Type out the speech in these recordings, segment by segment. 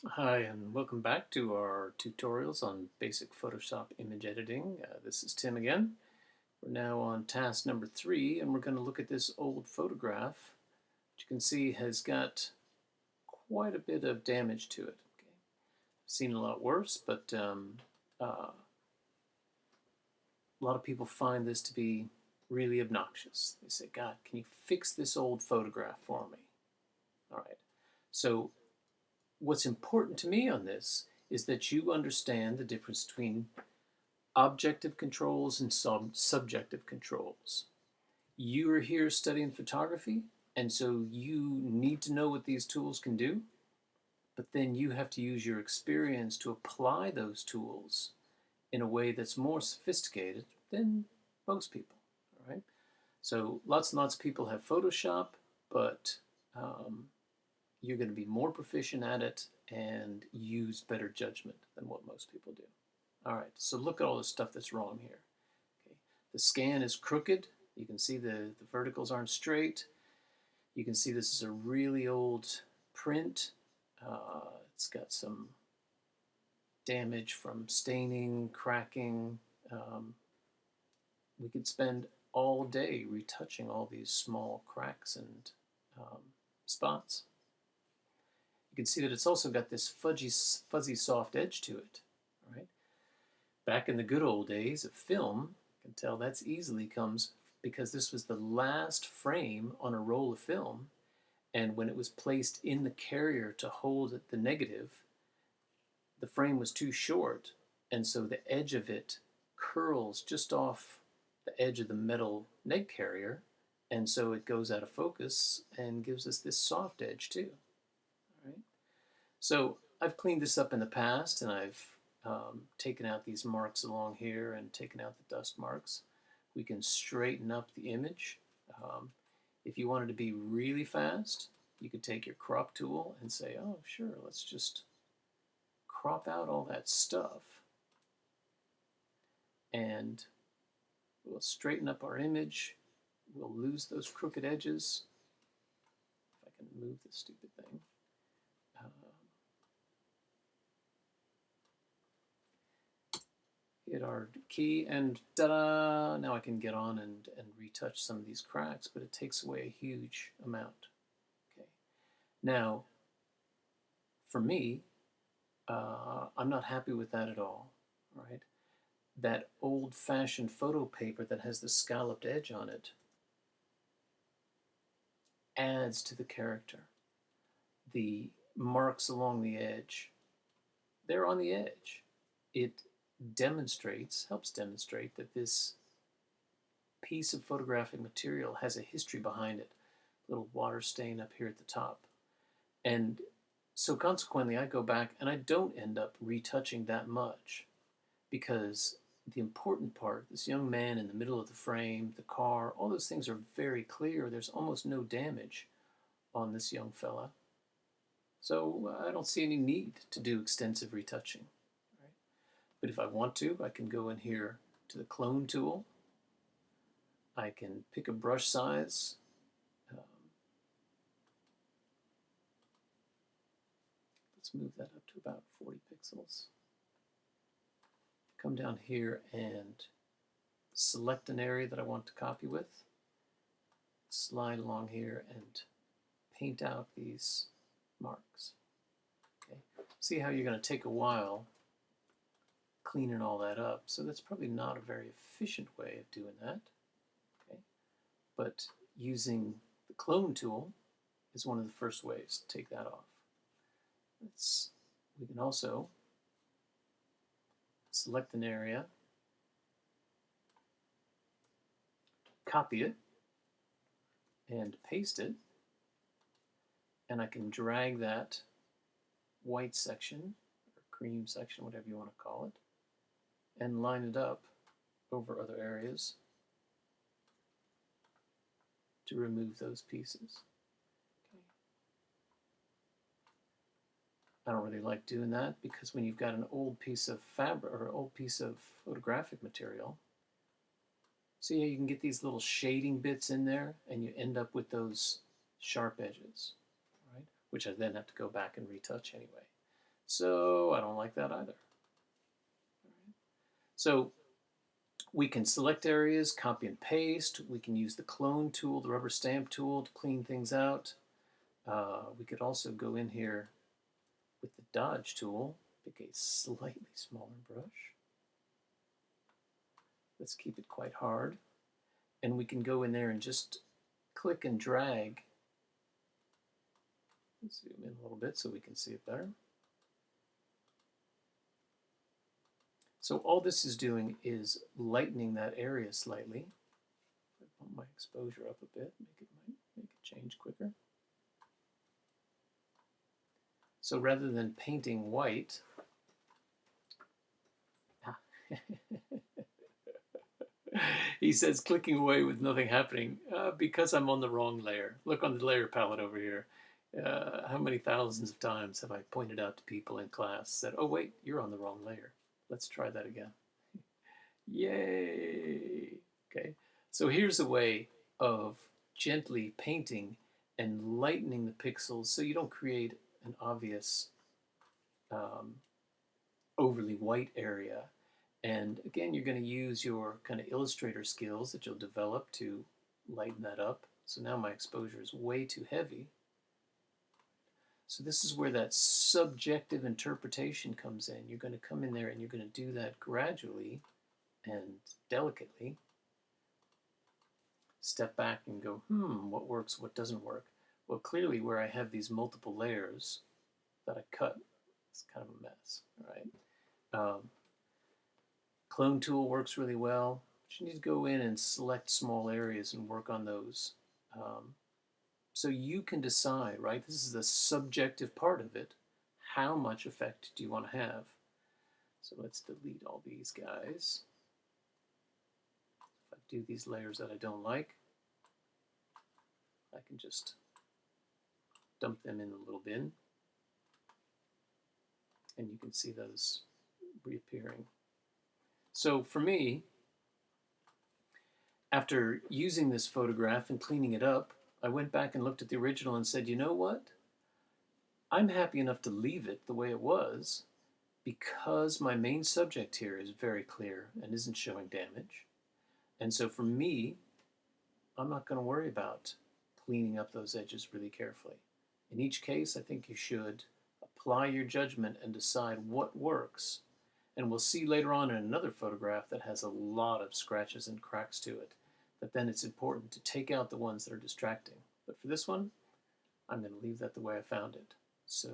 Hi, and welcome back to our tutorials on basic Photoshop image editing. This is Tim again. We're now on task number 3, and we're going to look at this old photograph, which you can see has got quite a bit of damage to it. Okay. I've seen a lot worse, but a lot of people find this to be really obnoxious. They say, God, can you fix this old photograph for me? All right. So what's important to me on this is that you understand the difference between objective controls and subjective controls. You are here studying photography, and so you need to know what these tools can do, but then you have to use your experience to apply those tools in a way that's more sophisticated than most people. All right? So lots and lots of people have Photoshop, but you're going to be more proficient at it and use better judgment than what most people do. All right, so look at all the stuff that's wrong here. Okay. The scan is crooked. You can see the verticals aren't straight. You can see this is a really old print. It's got some damage from staining, cracking. We could spend all day retouching all these small cracks and spots. You can see that it's also got this fuzzy soft edge to it. Right? Back in the good old days of film, you can tell that's easily comes because this was the last frame on a roll of film, and when it was placed in the carrier to hold the negative, the frame was too short, and so the edge of it curls just off the edge of the metal neg carrier, and so it goes out of focus and gives us this soft edge too. All right? So I've cleaned this up in the past, and I've taken out these marks along here and taken out the dust marks. We can straighten up the image. If you wanted to be really fast, you could take your crop tool and say, oh, sure, let's just crop out all that stuff. And we'll straighten up our image. We'll lose those crooked edges. If I can move this stupid thing. Hit our key, and ta-da! Now I can get on and retouch some of these cracks, but it takes away a huge amount. Okay. Now, for me, I'm not happy with that at all. Right? That old-fashioned photo paper that has the scalloped edge on it adds to the character. The marks along the edge, they're on the edge. It helps demonstrate that this piece of photographic material has a history behind it. A little water stain up here at the top. And so consequently, I go back and I don't end up retouching that much, because the important part, this young man in the middle of the frame, the car, all those things are very clear. There's almost no damage on this young fella. So I don't see any need to do extensive retouching. Right? But if I want to, I can go in here to the clone tool. I can pick a brush size. Let's move that up to about 40 pixels. Come down here and select an area that I want to copy with. Slide along here and paint out these marks. Okay. See how you're going to take a while cleaning all that up. So that's probably not a very efficient way of doing that. Okay. But using the clone tool is one of the first ways to take that off. We can also select an area, copy it, and paste it, and I can drag that white section, or cream section, whatever you want to call it, and line it up over other areas to remove those pieces. Okay. I don't really like doing that, because when you've got an old piece of fabric or an old piece of photographic material, see how you can get these little shading bits in there and you end up with those sharp edges, right? Which I then have to go back and retouch anyway. So I don't like that either. So we can select areas, copy and paste. We can use the clone tool, the rubber stamp tool, to clean things out. We could also go in here with the dodge tool, pick a slightly smaller brush. Let's keep it quite hard. And we can go in there and just click and drag. Let's zoom in a little bit so we can see it better. So all this is doing is lightening that area slightly. Bump my exposure up a bit, make it change quicker. So rather than painting white, he says clicking away with nothing happening because I'm on the wrong layer. Look on the layer palette over here. How many thousands of times have I pointed out to people in class, said, oh wait, you're on the wrong layer. Let's try that again. Yay! Okay, so here's a way of gently painting and lightening the pixels so you don't create an obvious overly white area. And again, you're going to use your kind of illustrator skills that you'll develop to lighten that up. So now my exposure is way too heavy. So this is where that subjective interpretation comes in. You're going to come in there and you're going to do that gradually and delicately. Step back and go, what works, what doesn't work? Well, clearly where I have these multiple layers that I cut, it's kind of a mess, all right? Clone tool works really well, but you need to go in and select small areas and work on those. So you can decide, right? This is the subjective part of it. How much effect do you want to have? So let's delete all these guys. If I do these layers that I don't like, I can just dump them in a little bin. And you can see those reappearing. So for me, after using this photograph and cleaning it up, I went back and looked at the original and said, you know what? I'm happy enough to leave it the way it was because my main subject here is very clear and isn't showing damage. And so for me, I'm not going to worry about cleaning up those edges really carefully. In each case, I think you should apply your judgment and decide what works. And we'll see later on in another photograph that has a lot of scratches and cracks to it, that then it's important to take out the ones that are distracting. But for this one, I'm going to leave that the way I found it. So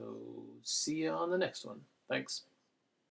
see you on the next one. Thanks.